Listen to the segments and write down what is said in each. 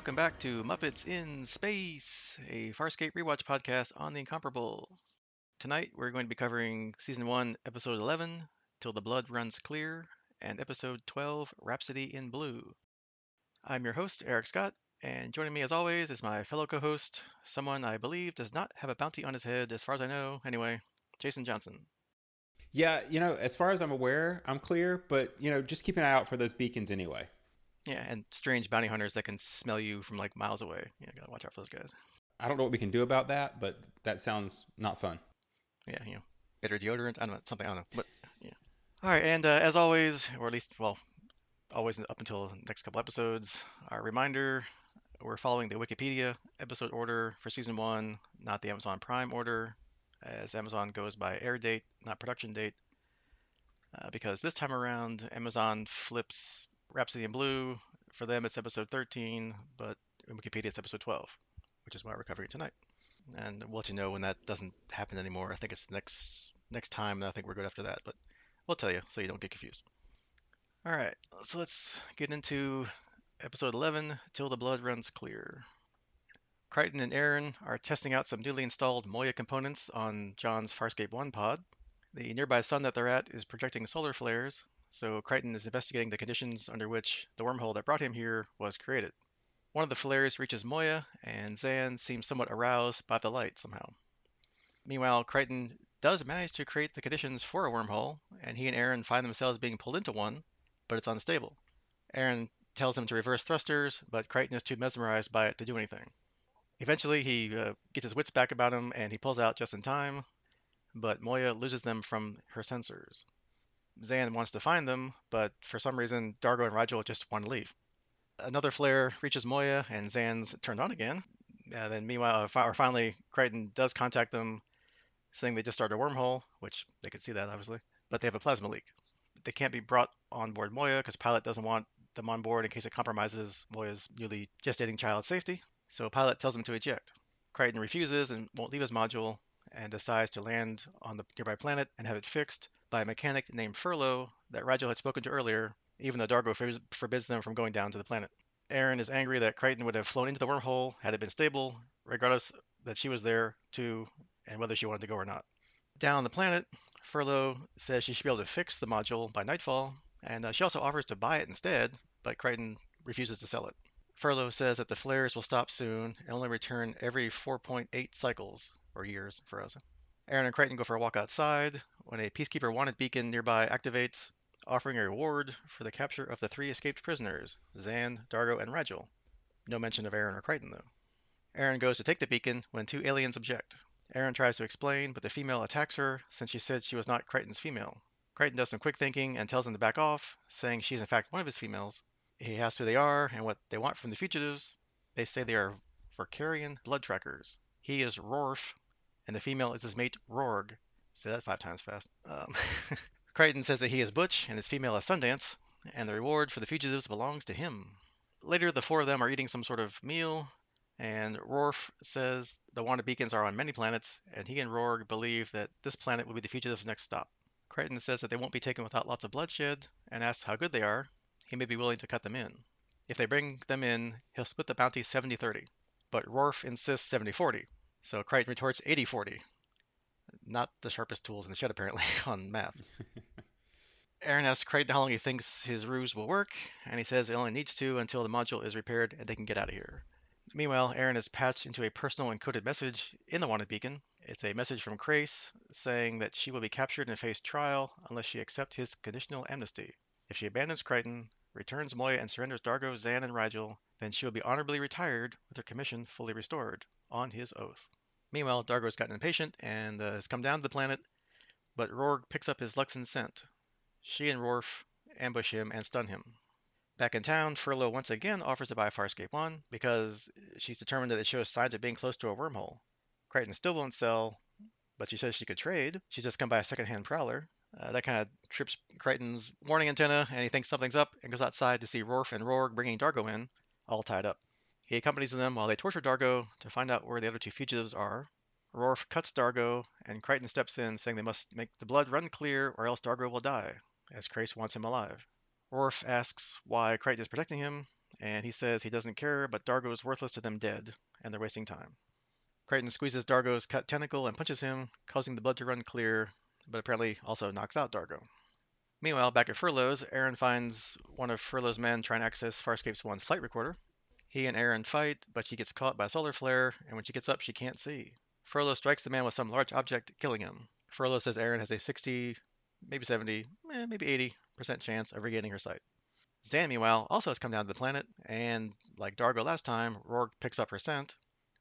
welcome back to Muppets in Space, a Farscape rewatch podcast on the Incomparable. Tonight we're going to be covering Season 1, Episode 11, Till the Blood Runs Clear, and Episode 12, Rhapsody in Blue. I'm your host, Eric Scott, and joining me as always is my fellow co-host, someone I believe does not have a bounty on his head as far as I know, anyway, Jason Johnson. Yeah, as far as I'm aware, I'm clear, but, just keep an eye out for those beacons anyway. Yeah, and strange bounty hunters that can smell you from like miles away. Yeah, gotta watch out for those guys. I don't know what we can do about that, but that sounds not fun. Yeah, better deodorant. I don't know, something, I don't know. But yeah. All right, and as always, or at least, well, always up until the next couple episodes, our reminder, we're following the Wikipedia episode order for season one, not the Amazon Prime order, as Amazon goes by air date, not production date, because this time around, Amazon flips Rhapsody in Blue. For them, it's episode 13, but in Wikipedia, it's episode 12, which is why we're covering it tonight. And we'll let you know when that doesn't happen anymore. I think it's next time, and I think we're good after that, but we'll tell you so you don't get confused. All right, so let's get into episode 11, Till the Blood Runs Clear. Crichton and Aeryn are testing out some newly installed Moya components on Zhaan's Farscape 1 pod. The nearby sun that they're at is projecting solar flares, so Crichton is investigating the conditions under which the wormhole that brought him here was created. One of the flares reaches Moya, and Zhaan seems somewhat aroused by the light somehow. Meanwhile, Crichton does manage to create the conditions for a wormhole, and he and Aeryn find themselves being pulled into one, but it's unstable. Aeryn tells him to reverse thrusters, but Crichton is too mesmerized by it to do anything. Eventually, he gets his wits back about him, and he pulls out just in time, but Moya loses them from her sensors. Zhaan wants to find them, but for some reason, Dargo and Rigel just want to leave. Another flare reaches Moya, and Zhaan's turned on again. Then, meanwhile, finally, Crichton does contact them, saying they just started a wormhole, which they could see that obviously, but they have a plasma leak. They can't be brought on board Moya because Pilot doesn't want them on board in case it compromises Moya's newly gestating child's safety. So Pilot tells them to eject. Crichton refuses and won't leave his module and decides to land on the nearby planet and have it fixed by a mechanic named Furlow that Rigel had spoken to earlier, even though Dargo forbids them from going down to the planet. Aeryn is angry that Crichton would have flown into the wormhole had it been stable, regardless that she was there too, and whether she wanted to go or not. Down on the planet, Furlow says she should be able to fix the module by nightfall, and she also offers to buy it instead, but Crichton refuses to sell it. Furlow says that the flares will stop soon and only return every 4.8 cycles, or years for us. Aeryn and Crichton go for a walk outside when a Peacekeeper wanted beacon nearby activates, offering a reward for the capture of the three escaped prisoners, Zhaan, Dargo, and Rigel. No mention of Aeryn or Crichton, though. Aeryn goes to take the beacon when two aliens object. Aeryn tries to explain, but the female attacks her since she said she was not Crichton's female. Crichton does some quick thinking and tells them to back off, saying she's in fact one of his females. He asks who they are and what they want from the fugitives. They say they are Varkarian blood trackers. He is Rorf, and the female is his mate Rorg. Say that 5 times fast. Crichton says that he is Butch and his female is Sundance, and the reward for the fugitives belongs to him. Later, the four of them are eating some sort of meal, and Rorf says the wanted beacons are on many planets, and he and Rorg believe that this planet will be the fugitives' next stop. Crichton says that they won't be taken without lots of bloodshed, and asks how good they are. He may be willing to cut them in. If they bring them in, he'll split the bounty 70-30. But Rorf insists 70-40, so Crichton retorts 80-40. Not the sharpest tools in the shed, apparently, on math. Aeryn asks Crichton how long he thinks his ruse will work, and he says it only needs to until the module is repaired and they can get out of here. Meanwhile, Aeryn is patched into a personal encoded message in the wanted beacon. It's a message from Crace saying that she will be captured and face trial unless she accepts his conditional amnesty. If she abandons Crichton, returns Moya, and surrenders Dargo, Zhaan, and Rigel, then she will be honorably retired with her commission fully restored, on his oath. Meanwhile, Dargo's gotten impatient and has come down to the planet, but Rorg picks up his Luxon scent. She and Rorf ambush him and stun him. Back in town, Furlow once again offers to buy Farscape 1 because she's determined that it shows signs of being close to a wormhole. Crichton still won't sell, but she says she could trade. She's just come by a secondhand prowler. That kind of trips Crichton's warning antenna, and he thinks something's up and goes outside to see Rorf and Rorg bringing Dargo in, all tied up. He accompanies them while they torture Dargo to find out where the other two fugitives are. Rorf cuts Dargo, and Crichton steps in, saying they must make the blood run clear or else Dargo will die, as Crace wants him alive. Rorf asks why Crichton is protecting him, and he says he doesn't care, but Dargo's worthless to them dead, and they're wasting time. Crichton squeezes Dargo's cut tentacle and punches him, causing the blood to run clear, but apparently also knocks out Dargo. Meanwhile, back at Furlough's, Aeryn finds one of Furlough's men trying to access Farscape's one's flight recorder. He and Aeryn fight, but she gets caught by a solar flare, and when she gets up, she can't see. Furlough strikes the man with some large object, killing him. Furlough says Aeryn has a 60, maybe 70, maybe 80% chance of regaining her sight. Zhaan, meanwhile, also has come down to the planet, and like Dargo last time, Rourke picks up her scent.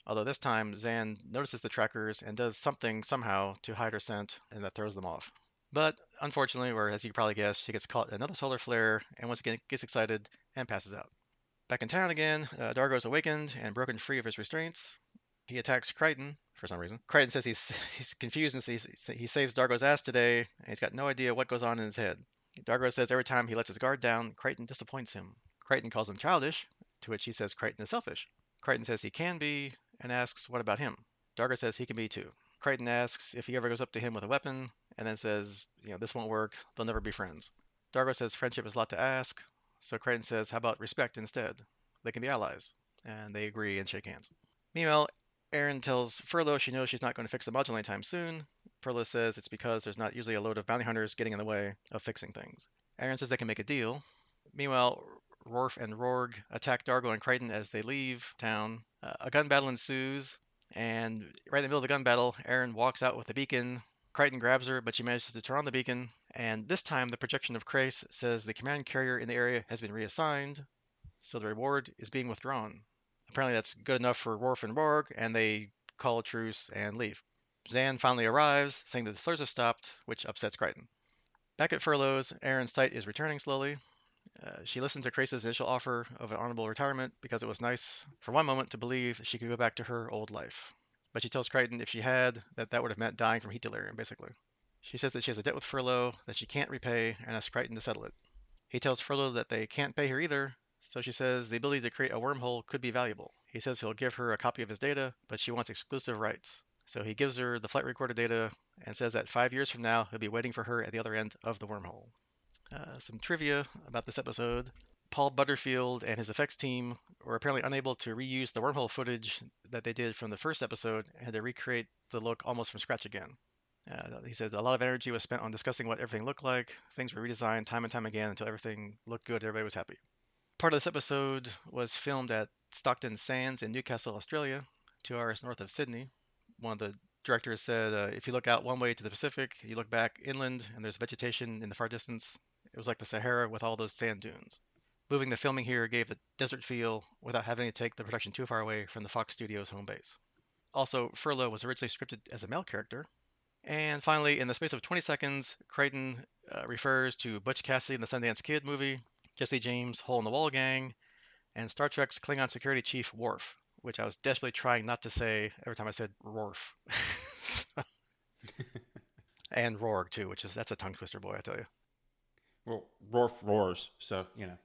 Although this time, Zhaan notices the trackers and does something somehow to hide her scent, and that throws them off. But unfortunately, or as you could probably guess, she gets caught in another solar flare and once again gets excited and passes out. Back in town again, Dargo is awakened and broken free of his restraints. He attacks Crichton for some reason. Crichton says he's confused and he saves Dargo's ass today, and he's got no idea what goes on in his head. Dargo says every time he lets his guard down, Crichton disappoints him. Crichton calls him childish, to which he says Crichton is selfish. Crichton says he can be, and asks what about him. Dargo says he can be too. Crichton asks if he ever goes up to him with a weapon, and then says, this won't work, they'll never be friends. Dargo says friendship is a lot to ask, so Crichton says, how about respect instead? They can be allies. And they agree and shake hands. Meanwhile, Aeryn tells Furlough she knows she's not going to fix the module anytime soon. Furlough says it's because there's not usually a load of bounty hunters getting in the way of fixing things. Aeryn says they can make a deal. Meanwhile, Rorf and Rorg attack Dargo and Crichton as they leave town. A gun battle ensues, and right in the middle of the gun battle, Aeryn walks out with a beacon. Crichton grabs her, but she manages to turn on the beacon, and this time the projection of Crace says the command carrier in the area has been reassigned, so the reward is being withdrawn. Apparently that's good enough for Worf and Rorg, and they call a truce and leave. Zhaan finally arrives, saying that the flares have stopped, which upsets Crichton. Back at Furlough's, Aeryn's sight is returning slowly. She listened to Crace's initial offer of an honorable retirement because it was nice for one moment to believe she could go back to her old life. But she tells Crichton if she had, that would have meant dying from heat delirium, basically. She says that she has a debt with Furlough that she can't repay and asks Crichton to settle it. He tells Furlough that they can't pay her either, so she says the ability to create a wormhole could be valuable. He says he'll give her a copy of his data, but she wants exclusive rights. So he gives her the flight recorder data and says that 5 years from now he'll be waiting for her at the other end of the wormhole. Some trivia about this episode. Paul Butterfield and his effects team were apparently unable to reuse the wormhole footage that they did from the first episode and had to recreate the look almost from scratch again. He said a lot of energy was spent on discussing what everything looked like. Things were redesigned time and time again until everything looked good. Everybody was happy. Part of this episode was filmed at Stockton Sands in Newcastle, Australia, 2 hours north of Sydney. One of the directors said, if you look out one way to the Pacific, you look back inland, and there's vegetation in the far distance. It was like the Sahara with all those sand dunes. Moving the filming here gave a desert feel without having to take the production too far away from the Fox Studios home base. Also, Furlough was originally scripted as a male character. And finally, in the space of 20 seconds, Crichton refers to Butch Cassidy in the Sundance Kid movie, Jesse James' Hole in the Wall gang, and Star Trek's Klingon security chief Worf, which I was desperately trying not to say every time I said Worf. And Rorg too, that's a tongue twister, boy, I tell you. Well, Rorf roars, so you know.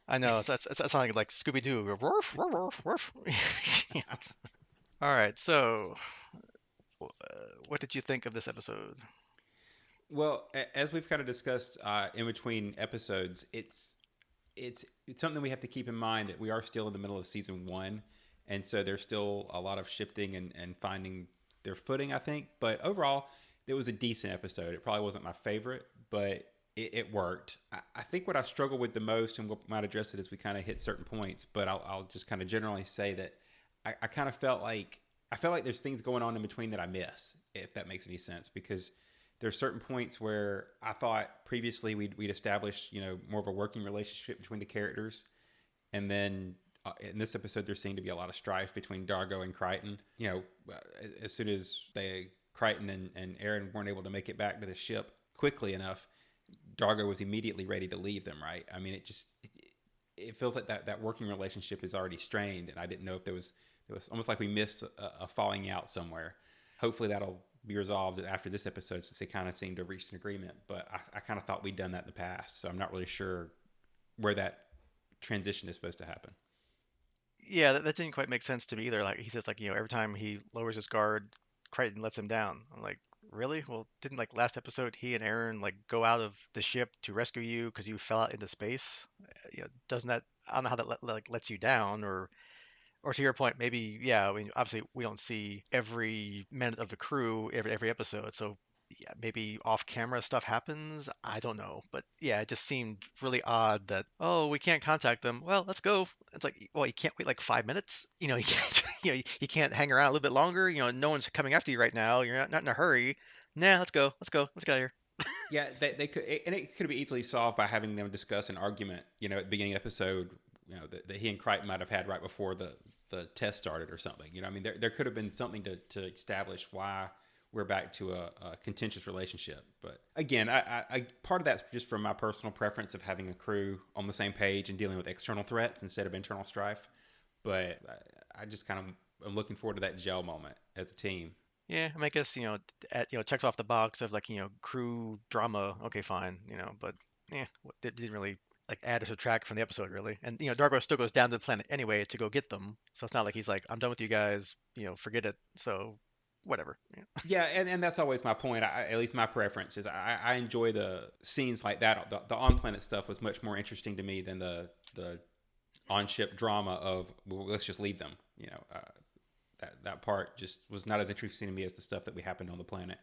I know it's sounding like Scooby Doo. Worf, Worf, Worf, Worf. Yeah. All right, so what did you think of this episode? Well, as we've kind of discussed in between episodes, it's something we have to keep in mind that we are still in the middle of season one, and so there's still a lot of shifting and finding their footing, I think. But overall, it was a decent episode. It probably wasn't my favorite, but it worked. I think what I struggle with the most, and we might address it as we kind of hit certain points, but I'll just kind of generally say that I kind of felt like there's things going on in between that I miss, if that makes any sense, because there's certain points where I thought previously we'd established, more of a working relationship between the characters. And then in this episode, there seemed to be a lot of strife between Dargo and Crichton. As soon as Crichton and Aeryn weren't able to make it back to the ship quickly enough, Dargo was immediately ready to leave them, right? I mean, it feels like that working relationship is already strained. And I didn't know if it was almost like we missed a falling out somewhere. Hopefully that'll be resolved after this episode, since they kind of seemed to have reached an agreement. But I kind of thought we'd done that in the past, so I'm not really sure where that transition is supposed to happen. Yeah, that didn't quite make sense to me either. Like he says, every time he lowers his guard, Crichton lets him down. I'm like, really? Well, didn't like last episode he and Aeryn like go out of the ship to rescue you because you fell out into space? Doesn't that I don't know how that like lets you down, or to your point, maybe, yeah, I mean, obviously we don't see every minute of the crew every episode, so yeah, maybe off-camera stuff happens. I don't know, but yeah, it just seemed really odd that, oh, we can't contact them. Well, let's go. It's like, well, you can't wait like 5 minutes. You can't, you can't hang around a little bit longer. No one's coming after you right now. You're not in a hurry. Nah, let's go. Let's go. Let's get out of here. Yeah, they could, and it could be easily solved by having them discuss an argument, at the beginning of the episode, that he and Crichton might have had right before the test started or something. I mean, there could have been something to establish why we're back to a contentious relationship. But again, I part of that's just from my personal preference of having a crew on the same page and dealing with external threats instead of internal strife. But I just kind of am looking forward to that gel moment as a team. Yeah, I mean, I guess, checks off the box of like, crew drama. Okay, fine, but yeah, it didn't really like add or subtract from the episode really. And Dargo still goes down to the planet anyway to go get them. So it's not like he's like, I'm done with you guys, forget it. So whatever. Yeah. Yeah, and that's always my point. At least my preference is I enjoy the scenes like that. The on planet stuff was much more interesting to me than the on ship drama of, well, let's just leave them. That part just was not as interesting to me as the stuff that we happened on the planet.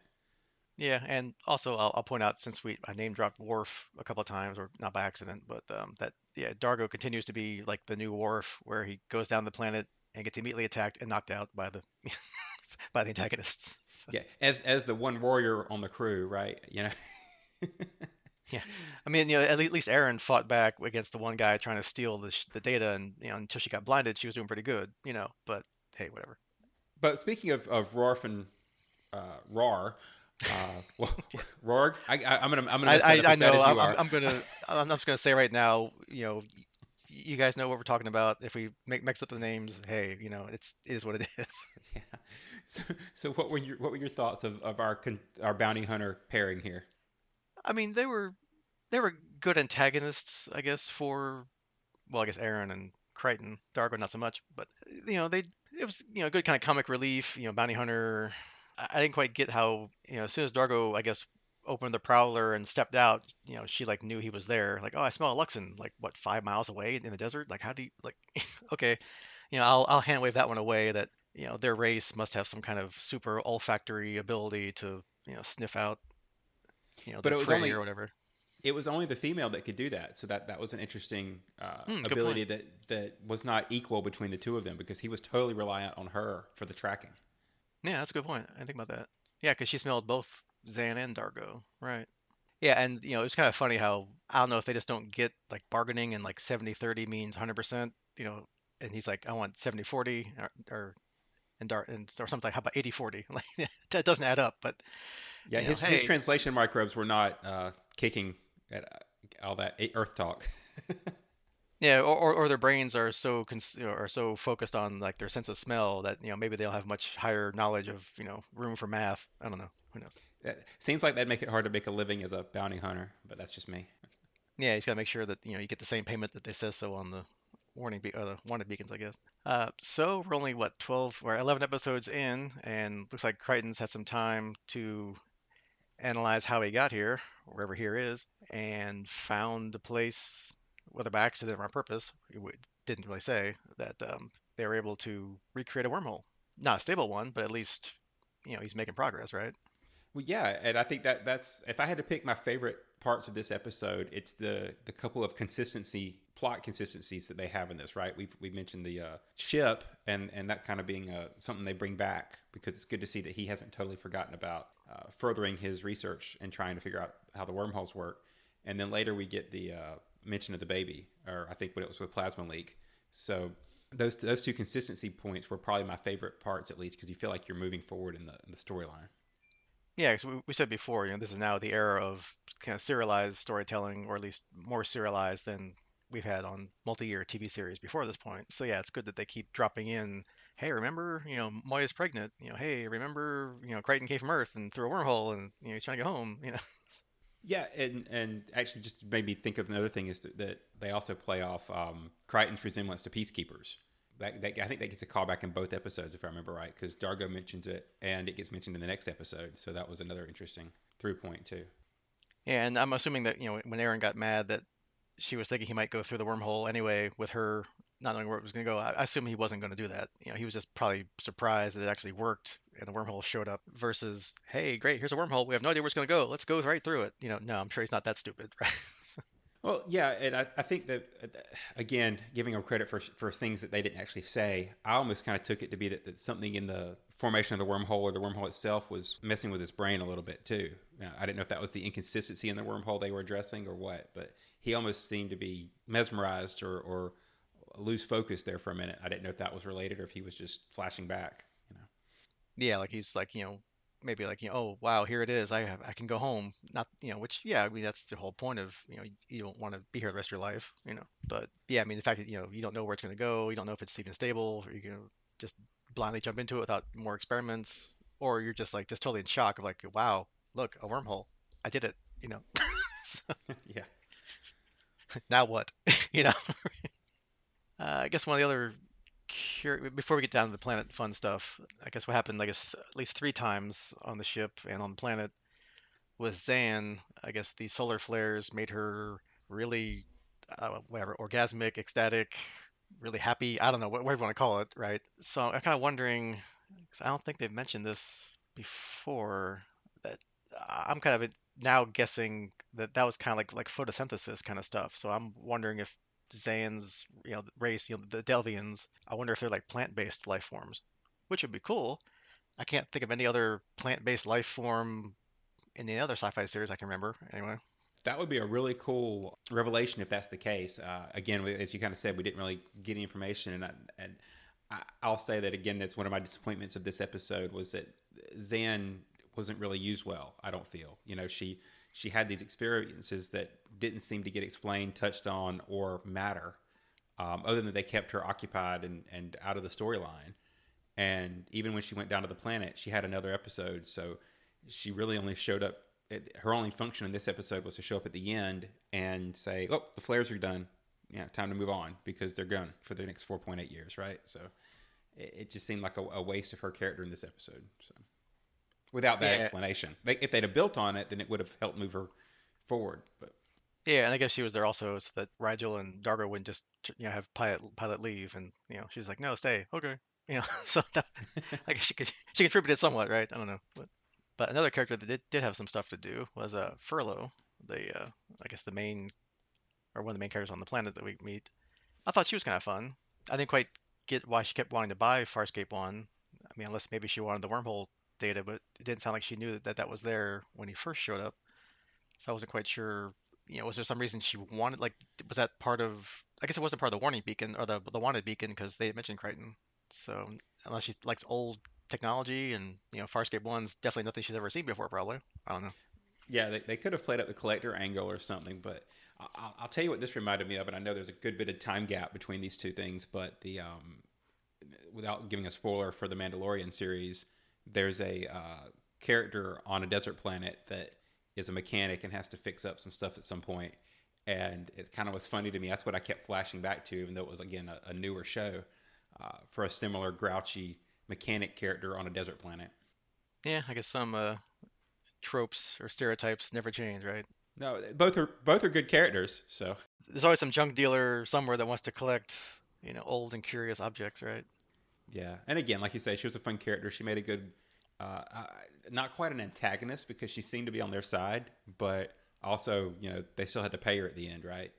Yeah, and also I'll point out, since I name dropped Worf a couple of times, or not by accident, but that, yeah, Dargo continues to be like the new Worf, where he goes down the planet and gets immediately attacked and knocked out by the by the antagonists. So, Yeah, as the one warrior on the crew, right? yeah, I mean, at least Aeryn fought back against the one guy trying to steal the data, and until she got blinded, she was doing pretty good. But hey, whatever. But speaking of Rorf and Rar, well, Rorg, I'm gonna mess that up I as bad know. as you are. I'm just gonna say right now, you guys know what we're talking about. If we mix up the names, hey, it is what it is. Yeah. So, so what were your thoughts of our bounty hunter pairing here? I mean, they were good antagonists, I guess, for, well, I guess Aaron and Crichton. Dargo not so much, but they it was good kind of comic relief. Bounty hunter. I didn't quite get how, as soon as Dargo, I guess, opened the prowler and stepped out, she like knew he was there. Like, oh, I smell a Luxon, like what, 5 miles away in the desert. Like, how do you like? Okay, I'll hand wave that one away. That their race must have some kind of super olfactory ability to sniff out But their prey or whatever. it was only the female that could do that. So that was an interesting Good point. ability that was not equal between the two of them because he was totally reliant on her for the tracking. Yeah, that's a good point. I didn't think about that. Yeah, because she smelled both Zhaan and Dargo. Right. Yeah, and it was kind of funny how, I don't know if they just don't get like bargaining, and like 70-30 means 100%, and he's like, I want 70-40, or or something like, how about 80-40? Like, that doesn't add up, but Yeah, his hey, translation microbes were not kicking at all that Earth talk. yeah, or their brains are so are so focused on like their sense of smell that maybe they'll have much higher knowledge of room for math. I don't know. Who knows? It seems like that'd make it hard to make a living as a bounty hunter, but that's just me. Yeah, he's got to make sure that you get the same payment that they says so on the or the wanted beacons, I guess. So we're only what, 12 or 11 episodes in, and looks like Crichton's had some time to analyze how he got here, wherever here is, and found the place, whether by accident or on purpose. Didn't really say that, they were able to recreate a wormhole. Not a stable one, but at least he's making progress, right? Well, yeah, and I think that's if I had to pick my favorite parts of this episode, it's the couple of plot consistencies that they have in this. Right, we mentioned the ship and that kind of being something they bring back because it's good to see that he hasn't totally forgotten about furthering his research and trying to figure out how the wormholes work. And then later we get the mention of the baby, or I think what it was with plasma leak. So those two consistency points were probably my favorite parts, at least because you feel like you're moving forward in the storyline. Yeah, because we said before, this is now the era of kind of serialized storytelling, or at least more serialized than we've had on multi-year TV series before this point. So yeah, it's good that they keep dropping in. Hey, remember, Moya's pregnant. Hey, remember, Crichton came from Earth and through a wormhole, and he's trying to get home. Yeah, and actually, just made me think of another thing is that they also play off Crichton's resemblance to Peacekeepers. I think that gets a callback in both episodes, if I remember right, because Dargo mentions it, and it gets mentioned in the next episode. So that was another interesting through point too. And I'm assuming that when Aaron got mad that she was thinking he might go through the wormhole anyway with her not knowing where it was going to go. I assume he wasn't going to do that. He was just probably surprised that it actually worked and the wormhole showed up versus, hey, great, here's a wormhole. We have no idea where it's going to go. Let's go right through it. No, I'm sure he's not that stupid, right? Well, yeah, and I think that again, giving them credit for things that they didn't actually say, I almost kind of took it to be that something in the formation of the wormhole or the wormhole itself was messing with his brain a little bit too. I didn't know if that was the inconsistency in the wormhole they were addressing or what, but he almost seemed to be mesmerized or lose focus there for a minute. I didn't know if that was related or if he was just flashing back. Yeah, like he's like, maybe like, oh wow, here it is. I can go home. Not, which yeah, I mean that's the whole point of, you don't want to be here the rest of your life. But yeah, I mean the fact that, you don't know where it's going to go, you don't know if it's even stable, or you can just blindly jump into it without more experiments, or you're just like just totally in shock of like, wow, look, a wormhole. I did it. So, Yeah, now what? You know. I guess one of the other before we get down to the planet fun stuff, I guess what happened, I guess, at least three times on the ship and on the planet with Zhaan, I guess the solar flares made her really, whatever, orgasmic, ecstatic, really happy. I don't know, whatever you want to call it, right? So I'm kind of wondering, because I don't think they've mentioned this before, that I'm kind of now guessing that that was kind of like photosynthesis kind of stuff. So I'm wondering if Zayn's, race, the Delvians, I wonder if they're like plant-based life forms, which would be cool. I can't think of any other plant-based life form in the other sci-fi series I can remember. Anyway. that would be a really cool revelation if that's the case. Again, as you kind of said, we didn't really get any information, I'll say that again. That's one of my disappointments of this episode was that Zhaan wasn't really used well. I don't feel. She had these experiences that didn't seem to get explained, touched on, or matter. Other than they kept her occupied and out of the storyline. And even when she went down to the planet, she had another episode. So she really only showed up. Her only function in this episode was to show up at the end and say, "Oh, the flares are done. Yeah, time to move on because they're gone for the next 4.8 years." Right. So it just seemed like a waste of her character in this episode. So without that Yeah, explanation, if they'd have built on it, then it would have helped move her forward. But yeah, and I guess she was there also so that Rigel and Dargo wouldn't just have pilot leave, and she's like, no, stay, okay, so that, I guess she contributed somewhat, right? I don't know, but another character that did have some stuff to do was Furlough, the I guess the main or one of the main characters on the planet that we meet. I thought she was kind of fun. I didn't quite get why she kept wanting to buy Farscape One. I mean, unless maybe she wanted the wormhole data, but it didn't sound like she knew that was there when he first showed up. So I wasn't quite sure. Was there some reason she wanted, like, was that part of, I guess it wasn't part of the warning beacon or the wanted beacon because they had mentioned Crichton. So unless she likes old technology and, Farscape One's definitely nothing she's ever seen before, probably. I don't know. yeah, they could have played up the collector angle or something. But I'll tell you what this reminded me of, and I know there's a good bit of time gap between these two things. But the without giving a spoiler for the Mandalorian series, there's a character on a desert planet that is a mechanic and has to fix up some stuff at some point. And it kind of was funny to me. That's what I kept flashing back to, even though it was again a newer show for a similar grouchy mechanic character on a desert planet. Yeah, I guess some tropes or stereotypes never change, right? No, both are good characters. So There's always some junk dealer somewhere that wants to collect, old and curious objects, right? yeah, and again, like you say, she was a fun character. She made a good, uh, not quite an antagonist because she seemed to be on their side, but also they still had to pay her at the end, right?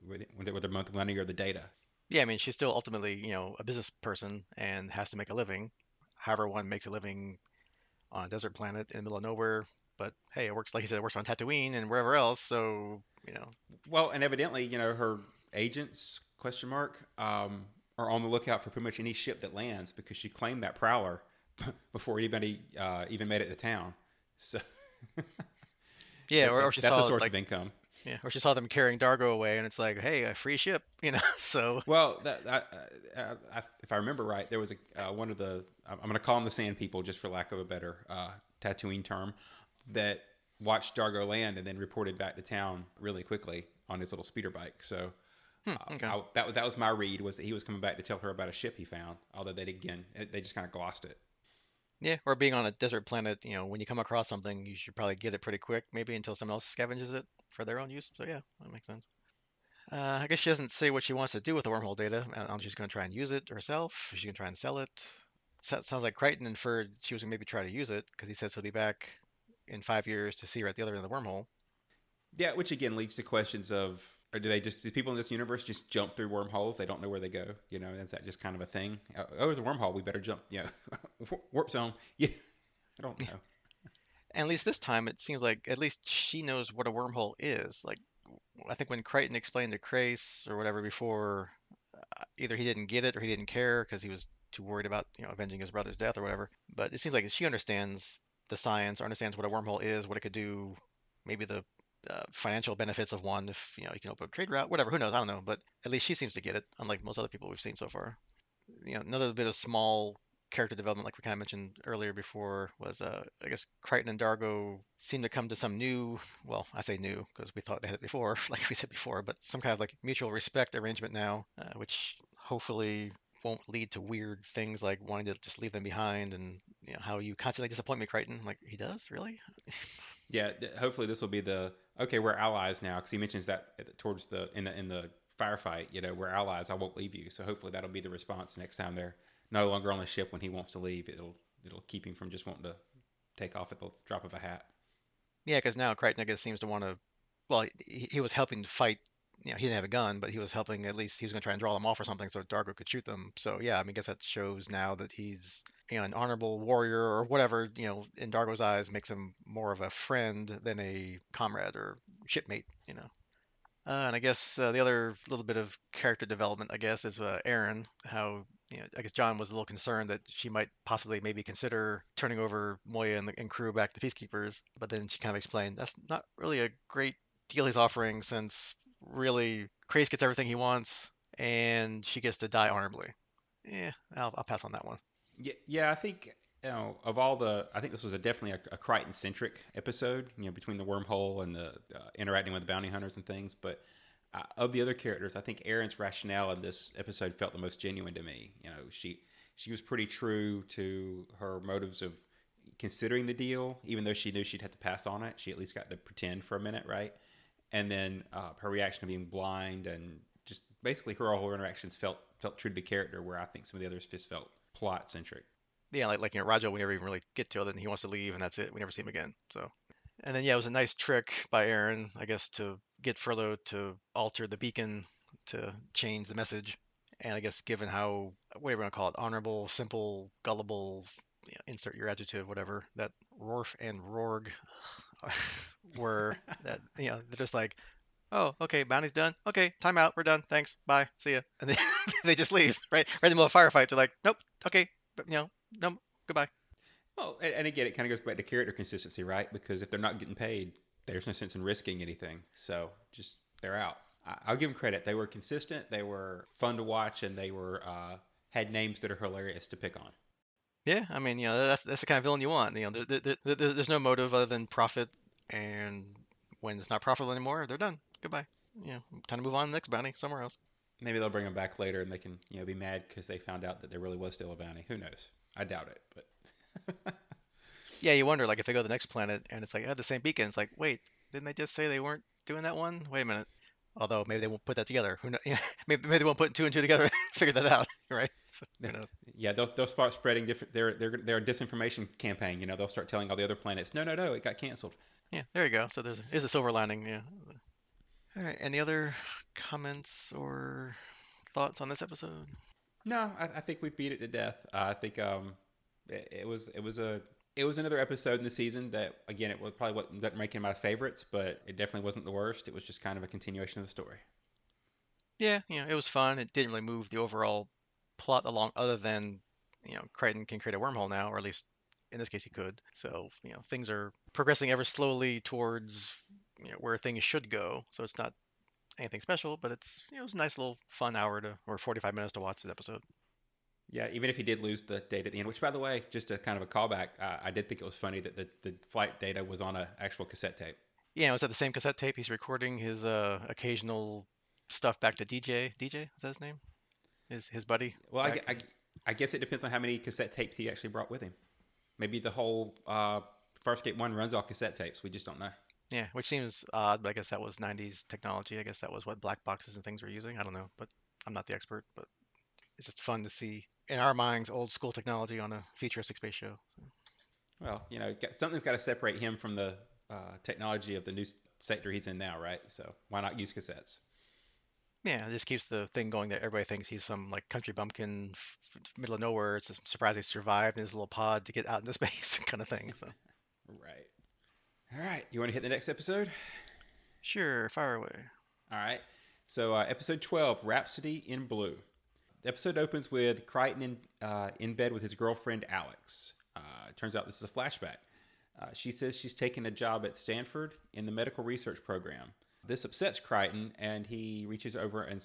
With their monthly money or the data. Yeah, I mean, she's still ultimately, a business person and has to make a living. However, one makes a living on a desert planet in the middle of nowhere. But hey, it works, like you said, it works on Tatooine and wherever else. So. Well, and evidently, her agents question mark are on the lookout for pretty much any ship that lands because she claimed that prowler before anybody even made it to town. So Yeah, or she that's a saw source like, of income. yeah, or she saw them carrying Dargo away, and it's like, hey, a free ship. So Well, if I remember right, there was one of the I'm going to call them the Sand People, just for lack of a better Tatooine term, that watched Dargo land and then reported back to town really quickly on his little speeder bike. So okay. that was my read, was that he was coming back to tell her about a ship he found. Although they just kind of glossed it. Yeah, or being on a desert planet, when you come across something, you should probably get it pretty quick, maybe until someone else scavenges it for their own use. So yeah, that makes sense. I guess she doesn't say what she wants to do with the wormhole data. I don't know if she's going to try and use it herself. Is she going to try and sell it? Sounds like Crichton inferred she was going to maybe try to use it because he says he'll be back in 5 years to see her at the other end of the wormhole. Yeah, which again leads to questions of, or do people in this universe just jump through wormholes? They don't know where they go. Is that just kind of a thing? Oh, there's a wormhole. We better jump. Warp zone. Yeah, I don't know. And at least this time, it seems like at least she knows what a wormhole is. Like, I think when Crichton explained to Crace or whatever before, either he didn't get it or he didn't care because he was too worried about, avenging his brother's death or whatever. But it seems like she understands the science, or understands what a wormhole is, what it could do, maybe the financial benefits of one if, you can open up a trade route, whatever. Who knows? I don't know. But at least she seems to get it, unlike most other people we've seen so far. Another bit of small character development, like we kind of mentioned earlier before, was I guess Crichton and Dargo seem to come to some new, well, I say new because we thought they had it before, like we said before, but some kind of like mutual respect arrangement now, which hopefully won't lead to weird things like wanting to just leave them behind, and how you constantly disappoint me, Crichton. Like, he does, really? Yeah, hopefully this will be the okay. We're allies now because he mentions that towards the in the firefight. We're allies. I won't leave you. So hopefully that'll be the response next time they're no longer on the ship when he wants to leave. It'll keep him from just wanting to take off at the drop of a hat. Yeah, because now Crichton, I guess, seems to want to. Well, he was helping to fight. He didn't have a gun, but he was helping. At least he was going to try and draw them off or something, so Dargo could shoot them. So yeah, I mean, I guess that shows now that he's, an honorable warrior or whatever. In Dargo's eyes, makes him more of a friend than a comrade or shipmate. And I guess the other little bit of character development, I guess, is Aeryn. How, I guess Zhaan was a little concerned that she might possibly maybe consider turning over Moya and crew back to Peacekeepers, but then she kind of explained that's not really a great deal he's offering, since really Crace gets everything he wants and she gets to die honorably. Yeah, I'll pass on that one. Yeah. I think of all the, I think this was definitely a Crichton centric episode. Between the wormhole and the interacting with the bounty hunters and things. But of the other characters, I think Aaron's rationale in this episode felt the most genuine to me. She was pretty true to her motives of considering the deal, even though she knew she'd have to pass on it. She at least got to pretend for a minute, right? And then her reaction to being blind and just basically her whole interactions felt true to the character, where I think some of the others just felt plot centric. Yeah, like Rajo, we never even really get to, other than he wants to leave and that's it. We never see him again. So. And then yeah, it was a nice trick by Aaron, I guess, to get Furlow to alter the beacon to change the message. And I guess given how, whatever you want to call it, honorable, simple, gullible, insert your adjective, whatever, that Rorf and Rorg were, that they're just like, oh, okay, bounty's done. Okay, time out. We're done. Thanks. Bye. See ya. And they they just leave, right in the middle of a firefight. They're like, nope. Okay, but, no, goodbye. Well, and again, it kind of goes back to character consistency, right? Because if they're not getting paid, there's no sense in risking anything. So just they're out. I'll give them credit. They were consistent. They were fun to watch, and they were had names that are hilarious to pick on. Yeah, I mean, that's the kind of villain you want. There's no motive other than profit, and when it's not profitable anymore, they're done. Goodbye. Time to move on to the next bounty somewhere else. Maybe they'll bring them back later, and they can be mad because they found out that there really was still a bounty. Who knows? I doubt it, but Yeah, you wonder, like, if they go to the next planet and it's like, the same beacon. It's like, wait, didn't they just say they weren't doing that one? Wait a minute. Although maybe they won't put that together. Who knows? Maybe they won't put two and two together and figure that out, right? So, who knows? yeah, they'll start spreading different their disinformation campaign. They'll start telling all the other planets, no, it got canceled. Yeah, there you go. So is a silver lining. Yeah. All right. Any other comments or thoughts on this episode? No, I think we beat it to death. I think it was another episode in the season that again it was probably wasn't making my favorites, but it definitely wasn't the worst. It was just kind of a continuation of the story. Yeah, it was fun. It didn't really move the overall plot along, other than, Crichton can create a wormhole now, or at least in this case he could. So, things are progressing ever slowly towards, where things should go. So it's not anything special, but it was a nice little fun hour to, or 45 minutes to watch the episode. Yeah, even if he did lose the data at the end, which by the way, just a kind of a callback, I did think it was funny that the flight data was on an actual cassette tape. Yeah, it was at the same cassette tape. He's recording his occasional stuff back to DJ. DJ, is that his name? His buddy Well, back. I guess it depends on how many cassette tapes he actually brought with him. Maybe the whole Farscape 1 runs off cassette tapes. We just don't know. Yeah, which seems odd, but I guess that was 90s technology. I guess that was what black boxes and things were using. I don't know, but I'm not the expert, but it's just fun to see in our minds old school technology on a futuristic space show. Well, something's got to separate him from the technology of the new sector he's in now, right? So why not use cassettes? Yeah, it just keeps the thing going that everybody thinks he's some like country bumpkin, middle of nowhere. It's a surprise he survived in his little pod to get out into space kind of thing. So Right. All right. You want to hit the next episode? sure, fire away. All right. So, episode 12, Rhapsody in Blue. The episode opens with Crichton in bed with his girlfriend, Alex. It turns out this is a flashback. She says she's taking a job at Stanford in the medical research program. This upsets Crichton, and he reaches over and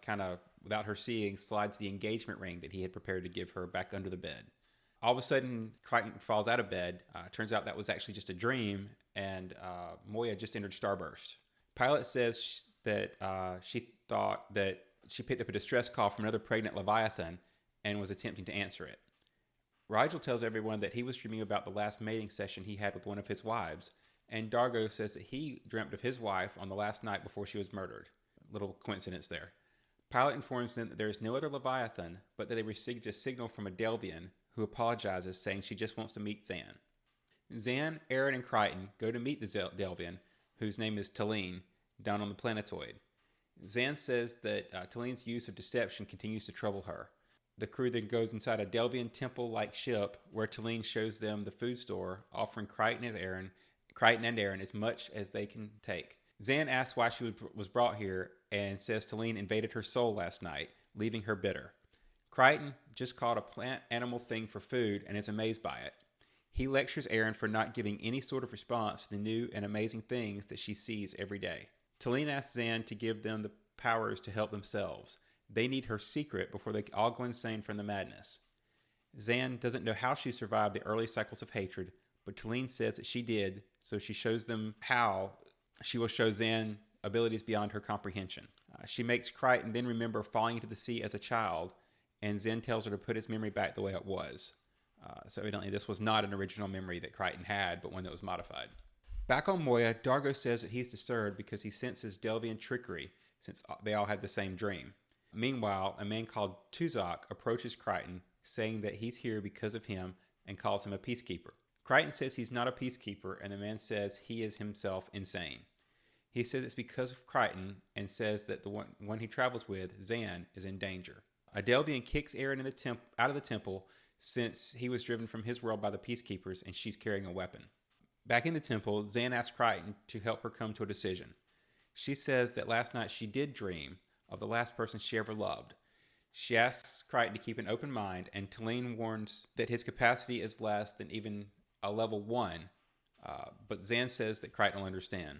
kind of, without her seeing, slides the engagement ring that he had prepared to give her back under the bed. All of a sudden, Crichton falls out of bed. Turns out that was actually just a dream, and Moya just entered Starburst. Pilot says that she thought that she picked up a distress call from another pregnant Leviathan and was attempting to answer it. Rigel tells everyone that he was dreaming about the last mating session he had with one of his wives, and Dargo says that he dreamt of his wife on the last night before she was murdered. Little coincidence there. Pilot informs them that there is no other Leviathan, but that they received a signal from a Delvian who apologizes, saying she just wants to meet Zhaan. Zhaan, Aeryn, and Crichton go to meet the Delvian, whose name is Talene, down on the planetoid. Zhaan says that Talene's use of deception continues to trouble her. The crew then goes inside a Delvian temple-like ship where Talene shows them the food store, offering Crichton and Aeryn as much as they can take. Zhaan asks why she was brought here and says Talene invaded her soul last night, leaving her bitter. Crichton just caught a plant animal thing for food and is amazed by it. He lectures Aeryn for not giving any sort of response to the new and amazing things that she sees every day. Talene asks Zhaan to give them the powers to help themselves. They need her secret before they all go insane from the madness. Zhaan doesn't know how she survived the early cycles of hatred, but Talene says that she did, so she shows them how she will show Zhaan abilities beyond her comprehension. She makes Crichton then remember falling into the sea as a child, and Zhaan tells her to put his memory back the way it was. So evidently this was not an original memory that Crichton had, but one that was modified. Back on Moya, Dargo says that he's disturbed because he senses Delvian trickery, since they all had the same dream. Meanwhile, a man called Tuzok approaches Crichton, saying that he's here because of him and calls him a peacekeeper. Crichton says he's not a peacekeeper, and the man says he is himself insane. He says it's because of Crichton and says that the one he travels with, Zhaan, is in danger. A Delvian kicks Aeryn out of the temple since he was driven from his world by the peacekeepers and she's carrying a weapon. Back in the temple, Zhaan asks Crichton to help her come to a decision. She says that last night she did dream of the last person she ever loved. She asks Crichton to keep an open mind, and Talene warns that his capacity is less than even a level 1, but Zhaan says that Crichton will understand.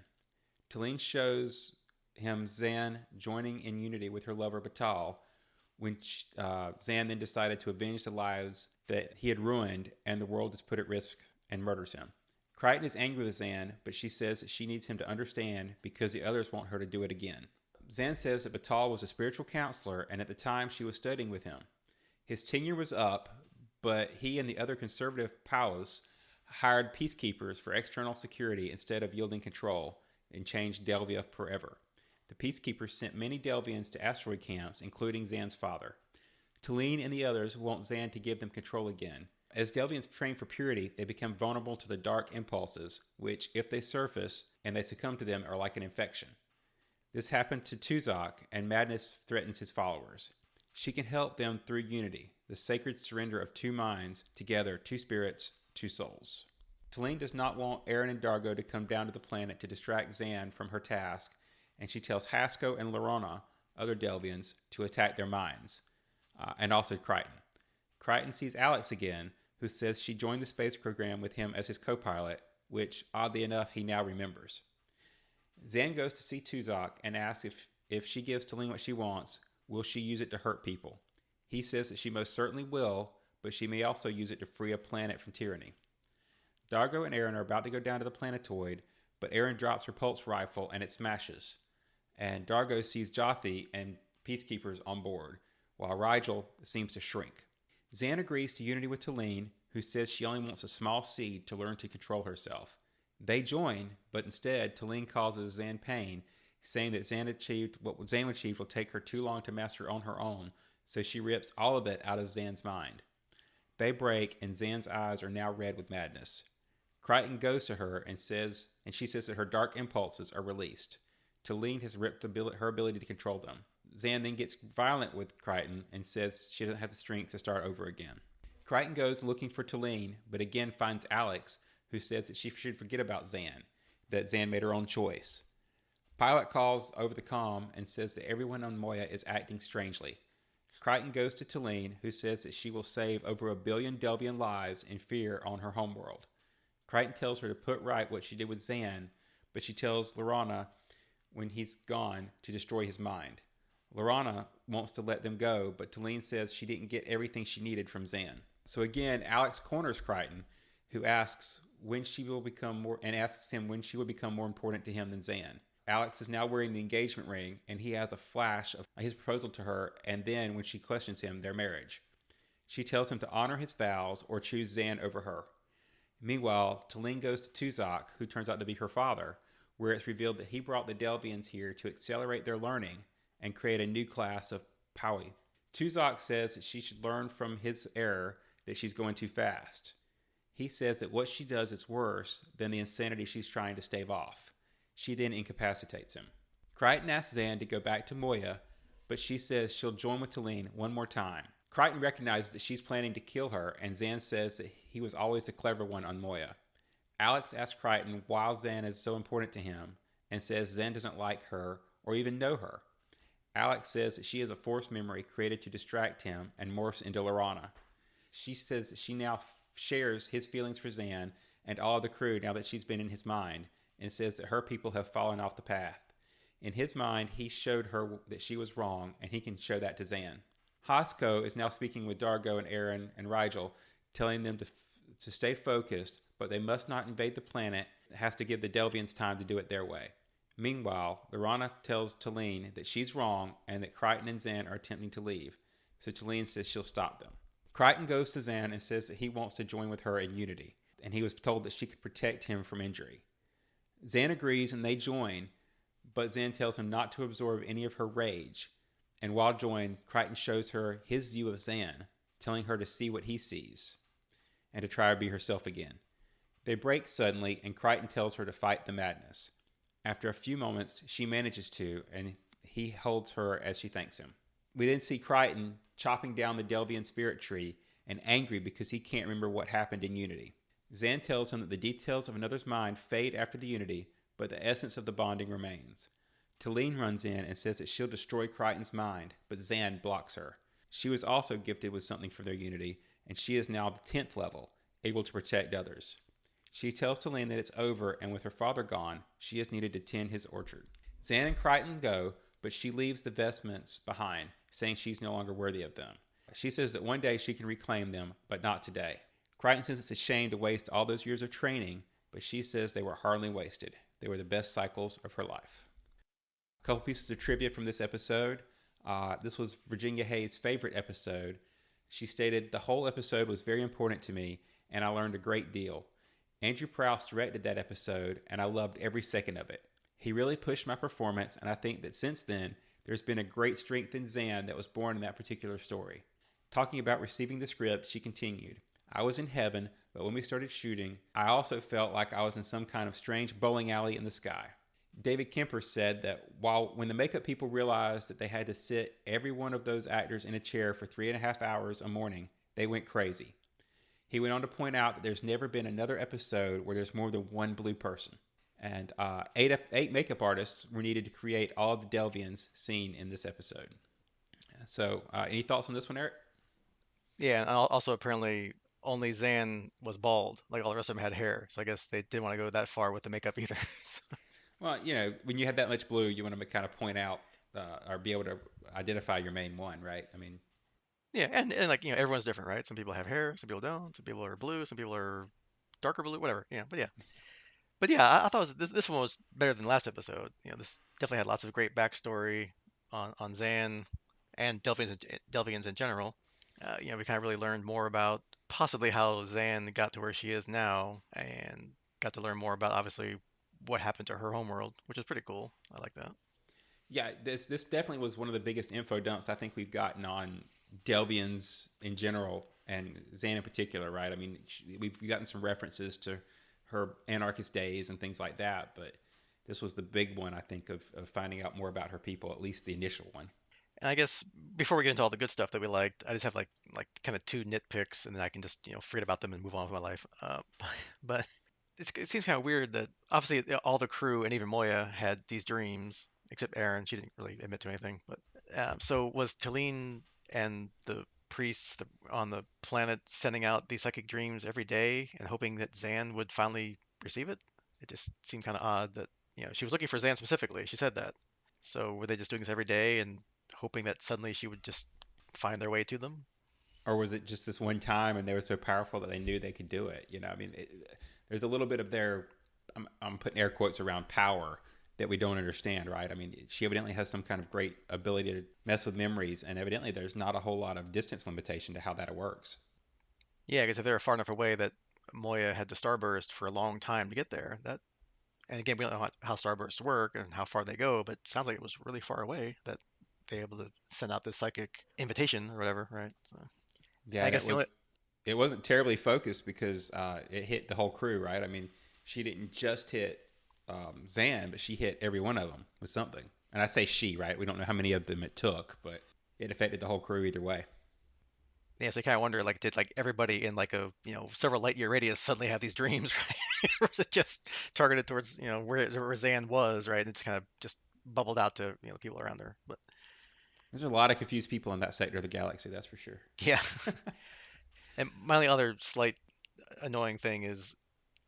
Talene shows him Zhaan joining in unity with her lover Batal, when Zhaan then decided to avenge the lives that he had ruined and the world is put at risk and murders him. Crichton is angry with Zhaan, but she says that she needs him to understand because the others want her to do it again. Zhaan says that Batal was a spiritual counselor, and at the time she was studying with him. His tenure was up, but he and the other conservative powers hired peacekeepers for external security instead of yielding control, and changed Delvia forever. The peacekeepers sent many Delvians to asteroid camps, including Zhaan's father. Talene and the others want Zhaan to give them control again. As Delvians train for purity, they become vulnerable to the dark impulses, which, if they surface and they succumb to them, are like an infection. This happened to Tuzok, and madness threatens his followers. She can help them through unity, the sacred surrender of two minds, together, two spirits, two souls. Talene does not want Aeryn and Dargo to come down to the planet to distract Zhaan from her task, and she tells Hasko and Lorona, other Delvians, to attack their minds, and also Crichton. Crichton sees Alex again, who says she joined the space program with him as his co-pilot, which, oddly enough, he now remembers. Zhaan goes to see Tuzok and asks if she gives Talene what she wants, will she use it to hurt people? He says that she most certainly will, but she may also use it to free a planet from tyranny. Dargo and Aeryn are about to go down to the planetoid, but Aeryn drops her pulse rifle and it smashes. And Dargo sees Jothi and peacekeepers on board, while Rigel seems to shrink. Zhaan agrees to unity with Talene, who says she only wants a small seed to learn to control herself. They join, but instead, Talene causes Zhaan pain, saying that Zhaan achieved will take her too long to master on her own, so she rips all of it out of Zhaan's mind. They break, and Zhaan's eyes are now red with madness. Crichton goes to her and she says that her dark impulses are released. Talene has ripped her ability to control them. Zhaan then gets violent with Crichton and says she doesn't have the strength to start over again. Crichton goes looking for Talene, but again finds Alex, who says that she should forget about Zhaan, that Zhaan made her own choice. Pilot calls over the comm and says that everyone on Moya is acting strangely. Crichton goes to Talene, who says that she will save over 1 billion Delvian lives in fear on her homeworld. Crichton tells her to put right what she did with Zhaan, but she tells Lorana when he's gone to destroy his mind. Lorana wants to let them go, but Talene says she didn't get everything she needed from Zhaan. So again, Alex corners Crichton, who asks when she will become more and asks him when she will become more important to him than Zhaan. Alex is now wearing the engagement ring, and he has a flash of his proposal to her, and then when she questions him, their marriage. She tells him to honor his vows or choose Zhaan over her. Meanwhile, Talene goes to Tuzok, who turns out to be her father, where it's revealed that he brought the Delvians here to accelerate their learning and create a new class of Powie. Tuzok says that she should learn from his error that she's going too fast. He says that what she does is worse than the insanity she's trying to stave off. She then incapacitates him. Crichton asks Zhaan to go back to Moya, but she says she'll join with Talene one more time. Crichton recognizes that she's planning to kill her, and Zhaan says that he was always the clever one on Moya. Alex asks Crichton why Zhaan is so important to him, and says Zhaan doesn't like her or even know her. Alex says that she is a forced memory created to distract him and morphs into Lorana. She says that she now shares his feelings for Zhaan and all of the crew now that she's been in his mind, and says that her people have fallen off the path. In his mind, he showed her that she was wrong, and he can show that to Zhaan. Hosko is now speaking with Dargo and Aeryn and Rigel, telling them to stay focused, but they must not invade the planet. It has to give the Delvians time to do it their way. Meanwhile, Lorana tells Talene that she's wrong and that Crichton and Zhaan are attempting to leave, so Talene says she'll stop them. Crichton goes to Zhaan and says that he wants to join with her in unity, and he was told that she could protect him from injury. Zhaan agrees and they join, but Zhaan tells him not to absorb any of her rage, and while joined, Crichton shows her his view of Zhaan, telling her to see what he sees, and to try to be herself again. They break suddenly, and Crichton tells her to fight the madness. After a few moments, she manages to, and he holds her as she thanks him. We then see Crichton chopping down the Delvian spirit tree and angry because he can't remember what happened in Unity. Zhaan tells him that the details of another's mind fade after the Unity, but the essence of the bonding remains. Talene runs in and says that she'll destroy Crichton's mind, but Zhaan blocks her. She was also gifted with something for their Unity, and she is now the 10th level, able to protect others. She tells Talene that it's over, and with her father gone, she is needed to tend his orchard. Zhaan and Crichton go, but she leaves the vestments behind, saying she's no longer worthy of them. She says that one day she can reclaim them, but not today. Crichton says it's a shame to waste all those years of training, but she says they were hardly wasted. They were the best cycles of her life. A couple pieces of trivia from this episode. This was Virginia Hayes' favorite episode. She stated, "The whole episode was very important to me, and I learned a great deal. Andrew Proust directed that episode, and I loved every second of it. He really pushed my performance, and I think that since then, there's been a great strength in Zhaan that was born in that particular story." Talking about receiving the script, she continued, "I was in heaven, but when we started shooting, I also felt like I was in some kind of strange bowling alley in the sky." David Kemper said that when the makeup people realized that they had to sit every one of those actors in a chair for 3.5 hours a morning, they went crazy. He went on to point out that there's never been another episode where there's more than one blue person. And eight makeup artists were needed to create all of the Delvians seen in this episode. So, any thoughts on this one, Eric? Yeah, and also apparently only Zan was bald. Like all the rest of them had hair. So I guess they didn't want to go that far with the makeup either. So, Well, when you have that much blue, you want to kind of point out or be able to identify your main one, right? I mean, yeah, and like everyone's different, right? Some people have hair, some people don't. Some people are blue, some people are darker blue, whatever. But yeah, I thought this one was better than last episode. This definitely had lots of great backstory on Zan and Delvians in general. We kind of really learned more about possibly how Zan got to where she is now and got to learn more about obviously what happened to her homeworld, which is pretty cool. I like that. Yeah, this definitely was one of the biggest info dumps I think we've gotten on Delvians in general and Zhaan in particular, right? I mean, we've gotten some references to her anarchist days and things like that, but this was the big one I think of finding out more about her people, at least the initial one. And I guess before we get into all the good stuff that we liked, I just have like kind of two nitpicks, and then I can just forget about them and move on with my life. But it seems kind of weird that obviously all the crew and even Moya had these dreams, except Aeryn. She didn't really admit to anything. But so was Talene and the priests on the planet sending out these psychic dreams every day and hoping that Zhaan would finally receive it? It just seemed kind of odd that she was looking for Zhaan specifically. She said that. So were they just doing this every day and hoping that suddenly she would just find their way to them? Or was it just this one time and they were so powerful that they knew they could do it? I mean, there's a little bit of their, I'm putting air quotes around power that we don't understand, right? I mean, she evidently has some kind of great ability to mess with memories, and evidently there's not a whole lot of distance limitation to how that works. Yeah, because if they were far enough away that Moya had to starburst for a long time to get there, and again, we don't know how starbursts work and how far they go, but it sounds like it was really far away that they were able to send out this psychic invitation or whatever, right? So, Yeah, I and guess the only, it wasn't terribly focused because it hit the whole crew, right? I mean, she didn't just hit Zhaan, but she hit every one of them with something. And I say she, right? We don't know how many of them it took, but it affected the whole crew either way. yeah, so you kind of wonder, like, did like everybody in like a several light year radius suddenly have these dreams, right? Or was it just targeted towards where Zan was, right? And it's kind of just bubbled out to people around there. But There's a lot of confused people in that sector of the galaxy, that's for sure. yeah, and my only other slight annoying thing is,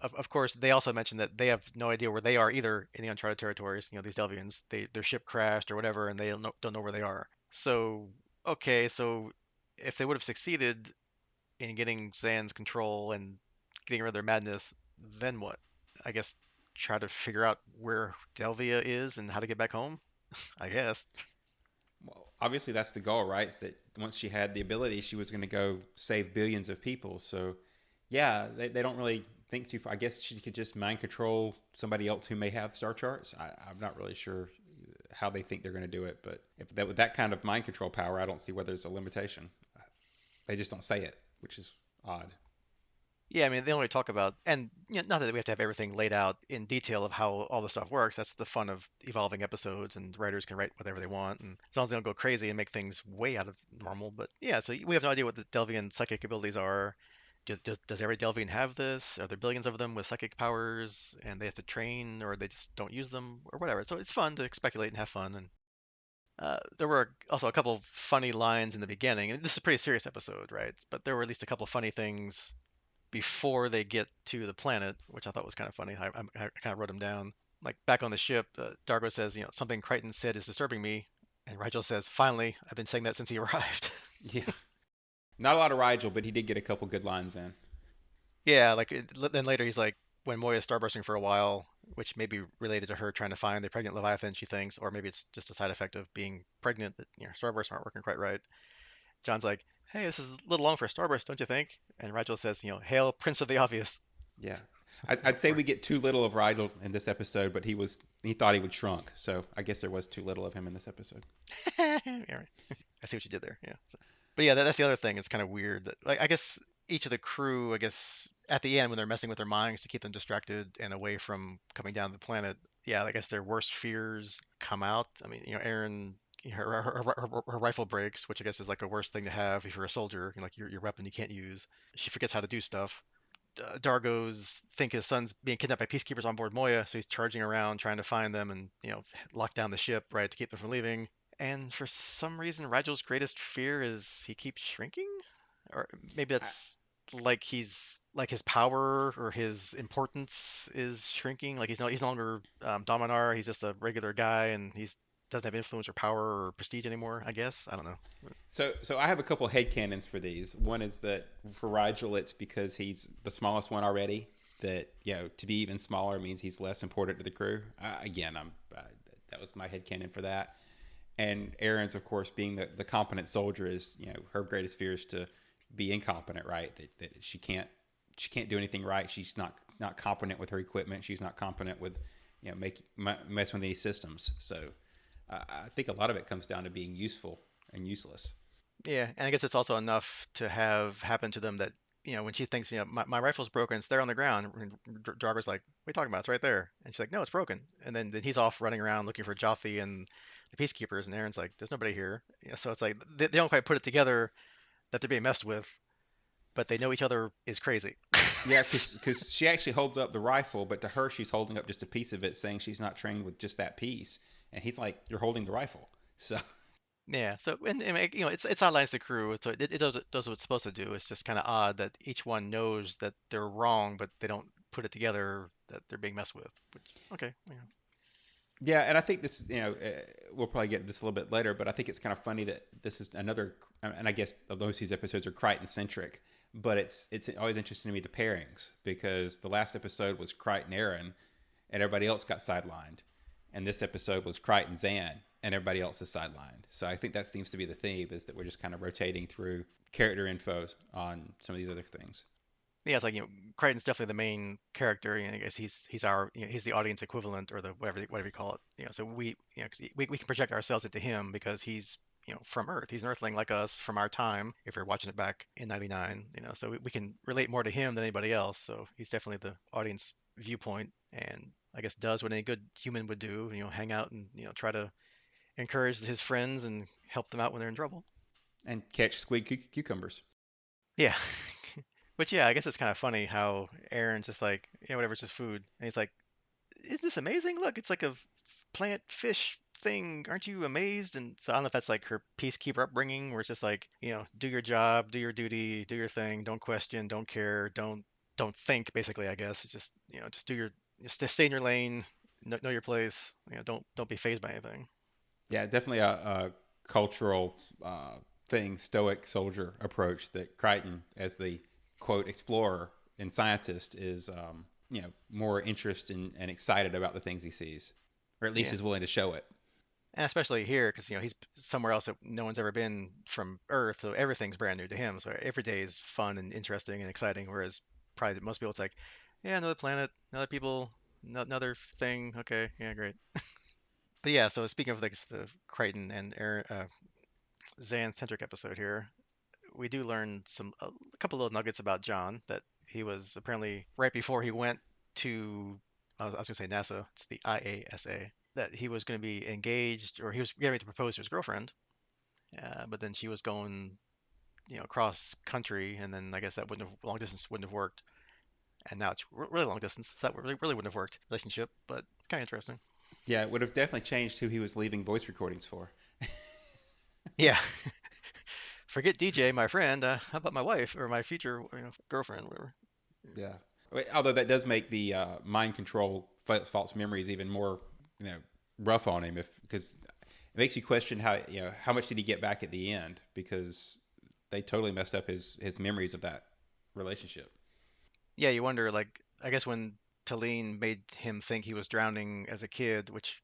of course, they also mentioned that they have no idea where they are either in the uncharted territories. These Delvians, their ship crashed or whatever, and they don't know where they are. So okay, so if they would have succeeded in getting Zan's control and getting rid of their madness, then what? I guess try to figure out where Delvia is and how to get back home. I guess. Well, obviously that's the goal, right? It's that once she had the ability, she was going to go save billions of people. So, yeah, they don't really think too far. I guess she could just mind control somebody else who may have star charts. I'm not really sure how they think they're going to do it, but if that with that kind of mind control power, I don't see where there's a limitation. They just don't say it, which is odd. Yeah, I mean, they only talk about, and not that we have to have everything laid out in detail of how all the stuff works. That's the fun of evolving episodes, and writers can write whatever they want, and as long as they don't go crazy and make things way out of normal. But yeah, so we have no idea what the Delvian psychic abilities are. Does every Delvian have this? Are there billions of them with psychic powers, and they have to train, or they just don't use them, or whatever? So it's fun to speculate and have fun. And there were also a couple of funny lines in the beginning, and this is a pretty serious episode, right? But there were at least a couple of funny things before they get to the planet, which I thought was kind of funny. I kind of wrote them down. Like back on the ship, Dargo says, something Crichton said is disturbing me. And Rigel says, finally, I've been saying that since he arrived. Yeah, not a lot of Rigel, but he did get a couple good lines in. Yeah, like then later he's like, when Moya's starbursting for a while, which may be related to her trying to find the pregnant Leviathan, she thinks, or maybe it's just a side effect of being pregnant that starbursts aren't working quite right. John's like, hey, this is a little long for a starburst, don't you think? And Rigel says, hail, Prince of the Obvious. Yeah, So, I'd say we get too little of Rigel in this episode, but he thought he would shrunk, so I guess there was too little of him in this episode. yeah, right. I see what you did there. Yeah. So, but yeah, that's the other thing. It's kind of weird that, like, I guess each of the crew, I guess at the end when they're messing with their minds to keep them distracted and away from coming down to the planet, yeah, I guess their worst fears come out. I mean, Aaron, her rifle breaks, which I guess is like a worst thing to have if you're a soldier. Like your weapon you can't use. She forgets how to do stuff. Dargo's think his son's being kidnapped by peacekeepers on board Moya, so he's charging around trying to find them and lock down the ship, right, to keep them from leaving. And for some reason, Rigel's greatest fear is he keeps shrinking, or maybe I, that's like he's like his power or his importance is shrinking. Like he's no longer Dominar. He's just a regular guy, and he's doesn't have influence or power or prestige anymore. I guess I don't know. so I have a couple headcanons for these. One is that for Rigel, it's because he's the smallest one already. That to be even smaller means he's less important to the crew. Again, that was my headcanon for that. And Aeryn's, of course, being the competent soldier, is her greatest fear is to be incompetent, right? That she can't she can't do anything right. She's not competent with her equipment. She's not competent with mess with these systems. So I think a lot of it comes down to being useful and useless. Yeah, and I guess it's also enough to have happen to them that, when she thinks, my rifle's broken, it's there on the ground. And Drago's like, what are you talking about? It's right there. And she's like, no, it's broken. And then he's off running around looking for Joffy and the Peacekeepers, and Aaron's like, there's nobody here. So it's like they don't quite put it together that they're being messed with, but they know each other is crazy. Yeah, because she actually holds up the rifle, but to her, she's holding up just a piece of it, saying she's not trained with just that piece. And he's like, "You're holding the rifle." So Yeah, so and it's outlines the crew, so it does what it's supposed to do. It's just kind of odd that each one knows that they're wrong, but they don't put it together that they're being messed with. Which okay, yeah. yeah, and I think this, we'll probably get this a little bit later, but I think it's kind of funny that this is another, and I guess most of these episodes are Crichton centric, but it's always interesting to me the pairings because the last episode was Crichton and Aeryn, and everybody else got sidelined, and this episode was Crichton and Zhaan, and everybody else is sidelined. So I think that seems to be the theme is that we're just kind of rotating through character info on some of these other things. Yeah, it's like, Crichton's definitely the main character. I guess he's our, he's the audience equivalent, or the whatever you call it. So 'cause we can project ourselves into him because he's, from Earth. He's an Earthling like us from our time. If you're watching it back in '99, so we can relate more to him than anybody else. So he's definitely the audience viewpoint, and I guess does what any good human would do. Hang out and try to encourage his friends and help them out when they're in trouble. And catch squid cucumbers. Yeah. But yeah, I guess it's kind of funny how Aaron's just like, yeah, whatever, it's just food. And he's like, isn't this amazing? Look, it's like a plant fish thing. Aren't you amazed? And so I don't know if that's like her peacekeeper upbringing, where it's just like, do your job, do your duty, do your thing, don't question, don't care, don't think, basically, I guess. It's just, just do your, just stay in your lane, know your place, don't be fazed by anything. Yeah, definitely a cultural thing, stoic soldier approach that Crichton, as the quote explorer and scientist, is more interested in, and excited about the things he sees, or at least Yeah. is willing to show it. And especially here, because he's somewhere else that no one's ever been from Earth, so everything's brand new to him. So every day is fun and interesting and exciting. Whereas probably most people, it's like, yeah, another planet, another people, another thing. Okay, yeah, great. But yeah, so speaking of like the Crichton and Aaron, Zan centric episode here, we do learn a couple little nuggets about John, that he was apparently right before he went to, I was gonna say NASA, it's the IASA, that he was going to be engaged, or he was getting ready to propose to his girlfriend, but then she was going, cross country, and then I guess that wouldn't have, long distance wouldn't have worked, and now it's really long distance, so that really wouldn't have worked relationship, but kind of interesting. Yeah, it would have definitely changed who he was leaving voice recordings for. Yeah, forget DJ, my friend. How about my wife or my future, girlfriend, whatever. Yeah. Although that does make the mind control false memories even more, you know, rough on him, if because it makes you question how much did he get back at the end, because they totally messed up his memories of that relationship. Yeah, you wonder, like, I guess when Talene made him think he was drowning as a kid, which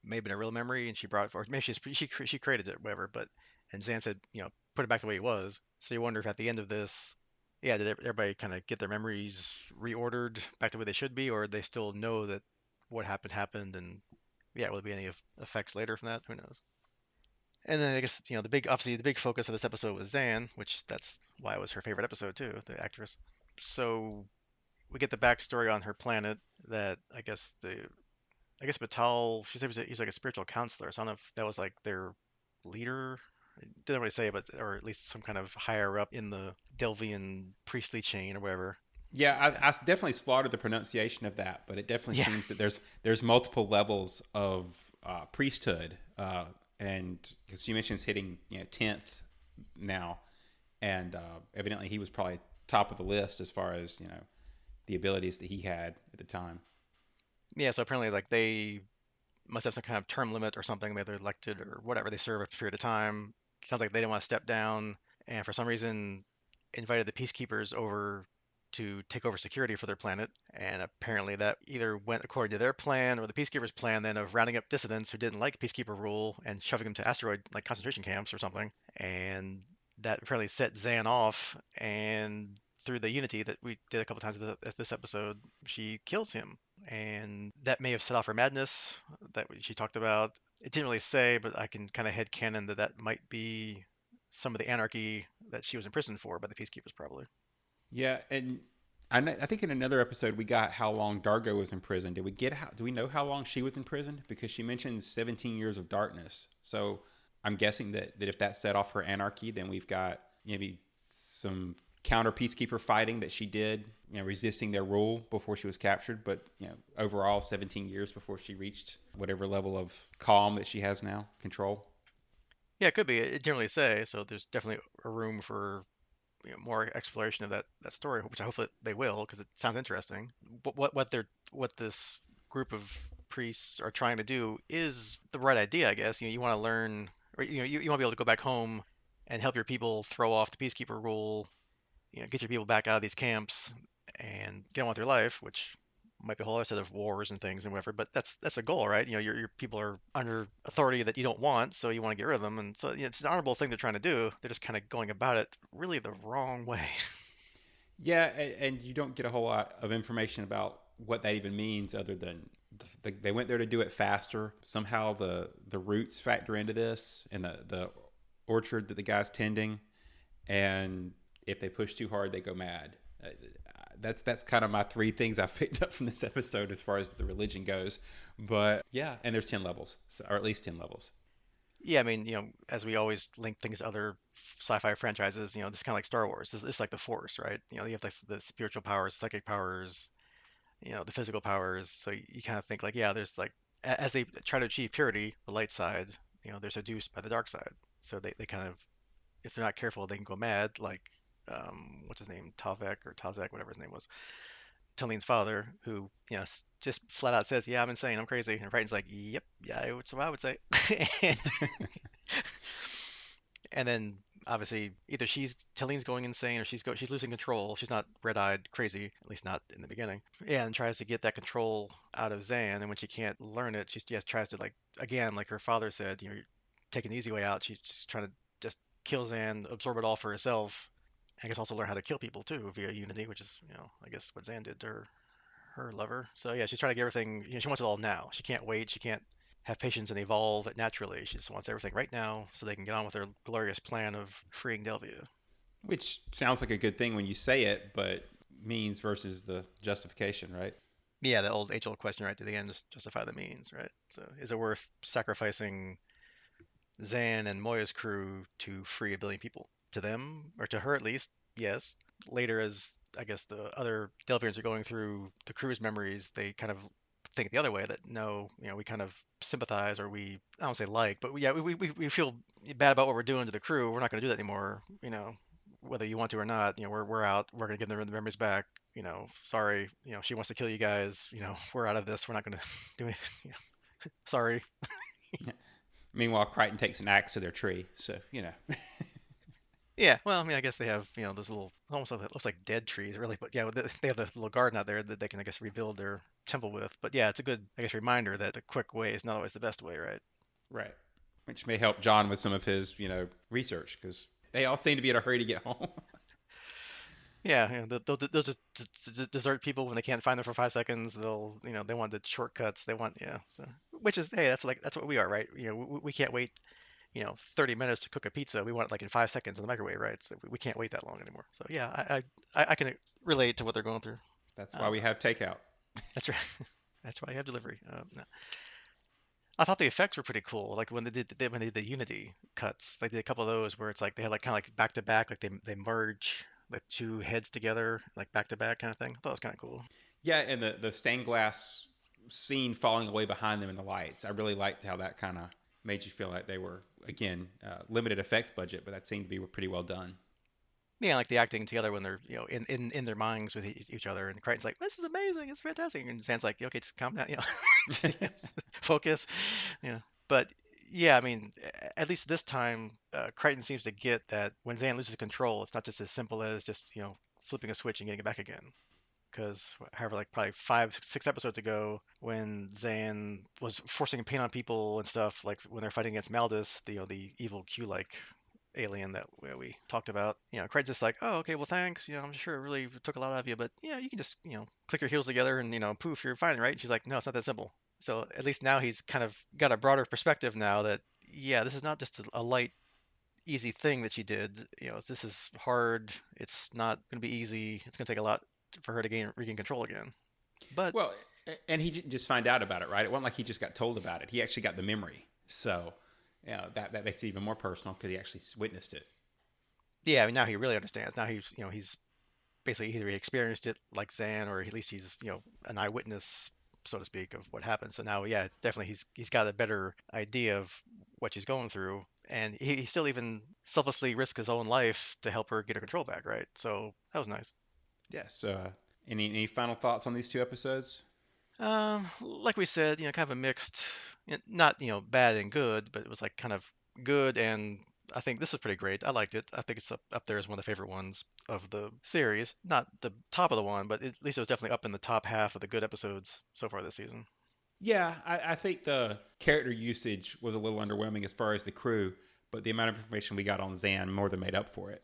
may have been a real memory, and she brought it forward. Maybe she created it, whatever. But and Zan said, put it back the way it was. So you wonder if at the end of this, yeah, did everybody kind of get their memories reordered back to where they should be, or they still know that what happened, and yeah, will there be any effects later from that? Who knows? And then I guess obviously the big focus of this episode was Zan, which that's why it was her favorite episode too, the actress. So we get the backstory on her planet, that I guess Batal, she said he's like a spiritual counselor. So I don't know if that was like their leader. It didn't really say, but or at least some kind of higher up in the Delvian priestly chain or whatever. Yeah, Uh, I definitely slaughtered the pronunciation of that, but it definitely yeah, seems that there's multiple levels of priesthood, and because you mentioned it's hitting 10th now, and evidently he was probably top of the list as far as the abilities that he had at the time. yeah. So apparently, like they must have some kind of term limit or something. Maybe they're elected or whatever. They serve a period of time. Sounds like they didn't want to step down, and for some reason, invited the peacekeepers over to take over security for their planet. And apparently, that either went according to their plan or the peacekeepers' plan, then of rounding up dissidents who didn't like peacekeeper rule and shoving them to asteroid like concentration camps or something. And that apparently set Zan off, and through the Unity that we did a couple times this episode, she kills him, and that may have set off her madness that she talked about. It didn't really say, but I can kind of headcanon that that might be some of the anarchy that she was imprisoned for by the Peacekeepers, probably. Yeah, and I think in another episode we got how long Dargo was in prison. Did we get how? Do we know how long she was in prison? Because she mentions 17 years of darkness. So I'm guessing that if that set off her anarchy, then we've got maybe some counter peacekeeper fighting that she did, resisting their rule before she was captured. But overall, 17 years before she reached whatever level of calm that she has now, control. Yeah, it could be. It didn't really say, so there's definitely a room for more exploration of that story, which I hope that they will, because it sounds interesting. What this group of priests are trying to do is the right idea, I guess. You want to learn, or you want to be able to go back home and help your people throw off the peacekeeper rule, get your people back out of these camps and get on with their life, which might be a whole other set of wars and things and whatever. But that's a goal, right? Your people are under authority that you don't want, so you want to get rid of them. And so it's an honorable thing they're trying to do. They're just kind of going about it really the wrong way. Yeah, and you don't get a whole lot of information about what that even means, other than they went there to do it faster. Somehow the roots factor into this, and the orchard that the guy's tending, and if they push too hard, they go mad. That's kind of my three things I've picked up from this episode as far as the religion goes. But yeah, and there's 10 levels, or at least 10 levels. Yeah, I mean, as we always link things to other sci-fi franchises, this is kind of like Star Wars. It's like the Force, right? You have like the spiritual powers, psychic powers, the physical powers. So you kind of think like, yeah, there's like as they try to achieve purity, the light side, they're seduced by the dark side. So they kind of, if they're not careful, they can go mad. Like, what's his name, Tavek or Tazek, whatever his name was, Taline's father, who just flat out says, "Yeah, I'm insane, I'm crazy," and Crichton's like, "Yep, yeah, that's what I would say." and and then obviously either Taline's going insane or she's losing control. She's not red-eyed crazy, at least not in the beginning. Yeah, and tries to get that control out of Zhaan, and when she can't learn it, she just tries to, like, again, like her father said, you're taking the easy way out. She's just trying to just kill Zhaan, absorb it all for herself. I guess also learn how to kill people too via Unity, which is, I guess what Zhaan did to her lover. So yeah, she's trying to get everything. She wants it all now. She can't wait. She can't have patience and evolve it naturally. She just wants everything right now so they can get on with their glorious plan of freeing Delvia. Which sounds like a good thing when you say it, but means versus the justification, right? Yeah, the age-old question, right? Do the ends justify the means, right? So is it worth sacrificing Zhaan and Moya's crew to free a billion people? To them, or to her at least, yes. Later, as I guess the other Delvians are going through the crew's memories, they kind of think the other way, that no, we kind of sympathize, or I don't say like, but we feel bad about what we're doing to the crew. We're not going to do that anymore, whether you want to or not. We're out. We're going to give them the memories back. Sorry, she wants to kill you guys. We're out of this. We're not going to do anything. Sorry. Meanwhile, Crichton takes an axe to their tree, so Yeah, well, I mean, I guess they have, those little, almost like, looks like dead trees, really. But yeah, they have the little garden out there that they can, I guess, rebuild their temple with. But yeah, it's a good, I guess, reminder that the quick way is not always the best way, right? right. Which may help John with some of his, research, because they all seem to be in a hurry to get home. Yeah, they'll just desert people when they can't find them for 5 seconds. They want the shortcuts. They want, yeah. So, which is, hey, that's what we are, right? We can't wait, 30 minutes to cook a pizza. We want it like in 5 seconds in the microwave, right? So we can't wait that long anymore. So yeah, I can relate to what they're going through. That's why Um, we have takeout. that's right. That's why you have delivery. No. I thought the effects were pretty cool. Like when they did the Unity cuts, they did a couple of those where it's like they had like kind of like back to back, like they merge like two heads together, like back to back kind of thing. I thought it was kind of cool. Yeah, and the stained glass scene falling away behind them in the lights. I really liked how that kind of made you feel like they were, again, limited effects budget, but that seemed to be pretty well done. Yeah, like the acting together when they're in their minds with each other, and Crichton's like, "This is amazing, it's fantastic," and Sam's like, "Okay, just calm down, focus." Yeah, but yeah, I mean, at least this time, Crichton seems to get that when Zan loses control, it's not just as simple as just flipping a switch and getting it back again. Because however, like probably 5, 6 episodes ago, when Zan was forcing pain on people and stuff, like when they're fighting against Maldus, the evil Q-like alien that we talked about. Crichton's just like, oh, okay, well, thanks. I'm sure it really took a lot out of you, but you can just click your heels together and poof, you're fine, right? And she's like, no, it's not that simple. So at least now he's kind of got a broader perspective now that yeah, this is not just a light, easy thing that she did. This is hard. It's not going to be easy. It's going to take a lot for her to regain control again. But Well, and he didn't just find out about it, right? It wasn't like he just got told about it. He actually got the memory. So, that makes it even more personal because he actually witnessed it. yeah, I mean, now he really understands. Now he's basically either he experienced it like Zhaan, or at least he's an eyewitness, so to speak, of what happened. So now, yeah, definitely he's got a better idea of what she's going through, and he still even selflessly risked his own life to help her get her control back, right? So that was nice. Yes. Any final thoughts on these two episodes? Like we said, kind of a mixed, not bad and good, but it was like kind of good, and I think this was pretty great. I liked it. I think it's up there as one of the favorite ones of the series. Not the top of the one, but at least it was definitely up in the top half of the good episodes so far this season. Yeah, I think the character usage was a little underwhelming as far as the crew, but the amount of information we got on Zan more than made up for it.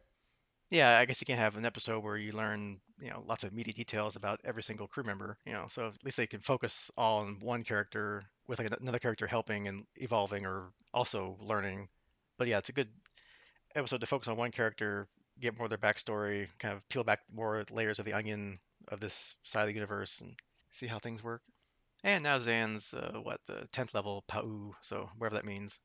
Yeah, I guess you can have an episode where you learn, lots of meaty details about every single crew member, so at least they can focus all on one character with like another character helping and evolving or also learning. But yeah, it's a good episode to focus on one character, get more of their backstory, kind of peel back more layers of the onion of this side of the universe and see how things work. And now Zan's the 10th level Pau, so whatever that means.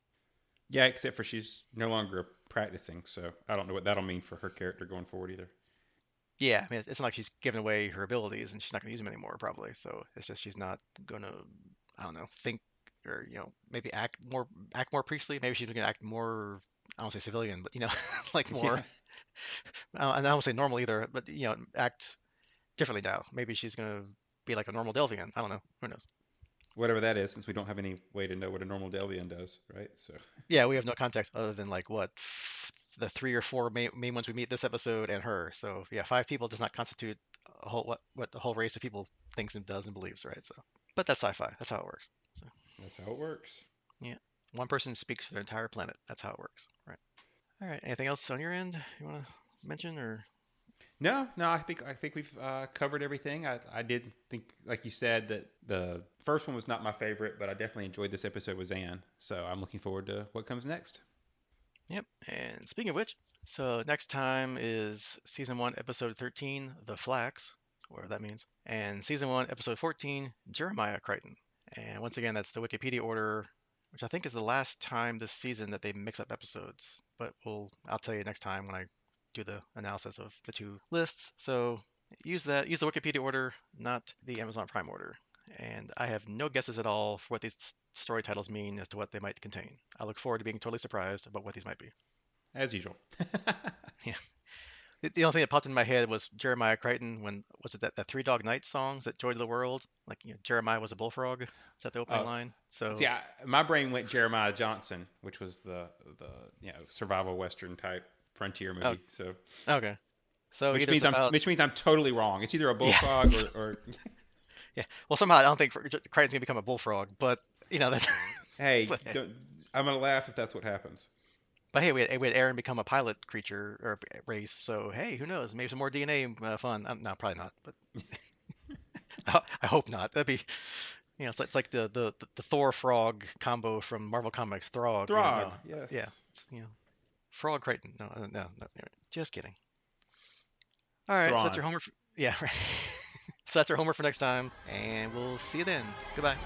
Yeah, except for she's no longer practicing, so I don't know what that'll mean for her character going forward either. Yeah, I mean it's not like she's given away her abilities and she's not going to use them anymore probably. So it's just she's not going to, I don't know, think or maybe act more priestly. Maybe she's going to act more, I don't say civilian, but like more. Yeah, And I don't say normal either, but act differently now. Maybe she's going to be like a normal Delvian. I don't know. Who knows? whatever that is, since we don't have any way to know what a normal Delvian does, right? So, Yeah, we have no context other than like what the three or four main ones we meet this episode and her. So yeah, five people does not constitute a whole what the whole race of people thinks and does and believes, right? So, but that's sci-fi. That's how it works. So that's how it works. yeah, one person speaks for the entire planet. That's how it works, right? All right. Anything else on your end you want to mention or? No, no, I think we've covered everything. I did think, like you said, that the first one was not my favorite, but I definitely enjoyed this episode with Zan. So I'm looking forward to what comes next. Yep. And speaking of which, so next time is season one, episode 13, The Flax, whatever that means, and season one, episode 14, Jeremiah Crichton. And once again, that's the Wikipedia order, which I think is the last time this season that they mix up episodes. But I'll tell you next time when I do the analysis of the two lists. So use the Wikipedia order, not the Amazon Prime order. And I have no guesses at all for what these story titles mean as to what they might contain. I look forward to being totally surprised about what these might be. As usual. Yeah. The only thing that popped in my head was Jeremiah Crichton when was it that Three Dog Night song? Is that Joy to the World? Like Jeremiah was a bullfrog. Is that the opening Oh, line? see, So my brain went Jeremiah Johnson, which was the survival western type frontier oh, movie. So okay. So which either it's means I'm about which means I'm totally wrong. It's either a yeah. bullfrog or Yeah. Well, somehow I don't think Crichton's gonna become a bullfrog, but that's hey, but, I'm gonna laugh if that's what happens. but hey, we had Aaron become a pilot creature or race. So hey, who knows? Maybe some more DNA fun. No, probably not. But I hope not. That'd be it's like the Thor frog combo from Marvel Comics. Throg. Throg, No, yeah, yes. Frog Crichton. No, no, just kidding. All right, so that's Thrawn. your homework. Yeah, right. So that's our homework for next time, and we'll see you then. Goodbye.